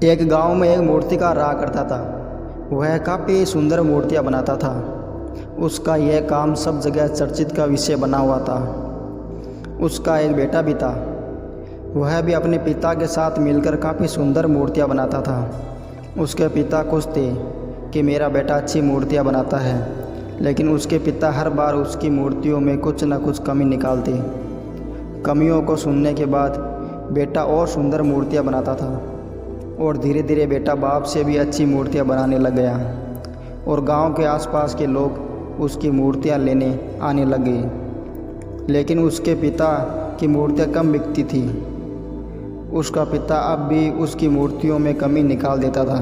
एक गांव में एक मूर्तिकार रहा करता था। वह काफ़ी सुंदर मूर्तियां बनाता था। उसका यह काम सब जगह चर्चित का विषय बना हुआ था। उसका एक बेटा भी था। वह भी अपने पिता के साथ मिलकर काफ़ी सुंदर मूर्तियां बनाता था। उसके पिता खुश थे कि मेरा बेटा अच्छी मूर्तियां बनाता है, लेकिन उसके पिता हर बार उसकी मूर्तियों में कुछ न कुछ कमी निकालते। कमियों को सुनने के बाद बेटा और सुंदर मूर्तियां बनाता था और धीरे धीरे बेटा बाप से भी अच्छी मूर्तियां बनाने लग गया और गांव के आसपास के लोग उसकी मूर्तियां लेने आने लग गए। लेकिन उसके पिता की मूर्तियां कम बिकती थी। उसका पिता अब भी उसकी मूर्तियों में कमी निकाल देता था,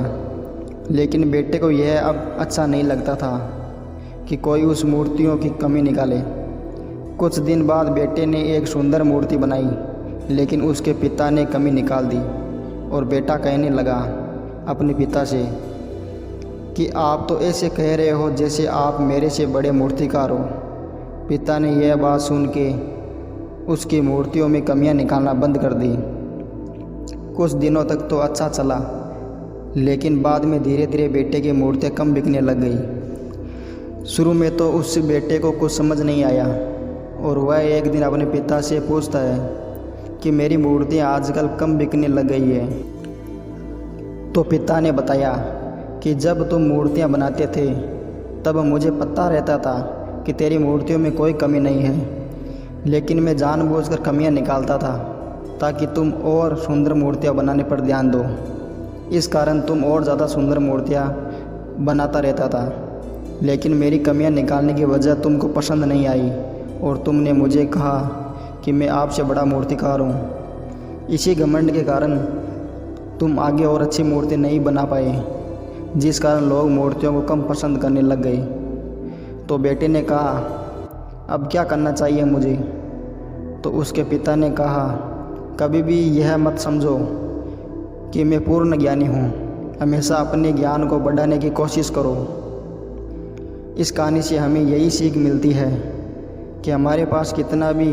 लेकिन बेटे को यह अब अच्छा नहीं लगता था कि कोई उस मूर्तियों की कमी निकाले। कुछ दिन बाद बेटे ने एक सुंदर मूर्ति बनाई, लेकिन उसके पिता ने कमी निकाल दी और बेटा कहने लगा अपने पिता से कि आप तो ऐसे कह रहे हो जैसे आप मेरे से बड़े मूर्तिकार हो। पिता ने यह बात सुन के उसकी मूर्तियों में कमियां निकालना बंद कर दी। कुछ दिनों तक तो अच्छा चला, लेकिन बाद में धीरे धीरे बेटे की मूर्तियाँ कम बिकने लग गई। शुरू में तो उस बेटे को कुछ समझ नहीं आया और वह एक दिन अपने पिता से पूछता है कि मेरी मूर्तियाँ आजकल कम बिकने लग गई है। तो पिता ने बताया कि जब तुम मूर्तियाँ बनाते थे तब मुझे पता रहता था कि तेरी मूर्तियों में कोई कमी नहीं है, लेकिन मैं जानबूझकर कमियाँ निकालता था ताकि तुम और सुंदर मूर्तियाँ बनाने पर ध्यान दो। इस कारण तुम और ज़्यादा सुंदर मूर्तियाँ बनाता रहता था, लेकिन मेरी कमियाँ निकालने की वजह तुमको पसंद नहीं आई और तुमने मुझे कहा कि मैं आपसे बड़ा मूर्तिकार हूँ। इसी घमंड के कारण तुम आगे और अच्छी मूर्ति नहीं बना पाए, जिस कारण लोग मूर्तियों को कम पसंद करने लग गए। तो बेटे ने कहा अब क्या करना चाहिए मुझे? तो उसके पिता ने कहा कभी भी यह मत समझो कि मैं पूर्ण ज्ञानी हूँ, हमेशा अपने ज्ञान को बढ़ाने की कोशिश करो। इस कहानी से हमें यही सीख मिलती है कि हमारे पास कितना भी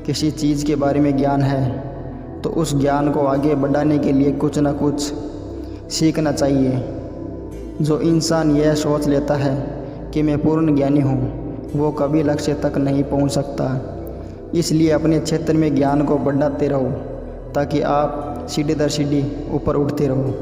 किसी चीज़ के बारे में ज्ञान है तो उस ज्ञान को आगे बढ़ाने के लिए कुछ ना कुछ सीखना चाहिए। जो इंसान यह सोच लेता है कि मैं पूर्ण ज्ञानी हूँ, वो कभी लक्ष्य तक नहीं पहुँच सकता। इसलिए अपने क्षेत्र में ज्ञान को बढ़ाते रहो ताकि आप सीढ़ी दर सीढ़ी ऊपर उठते रहो।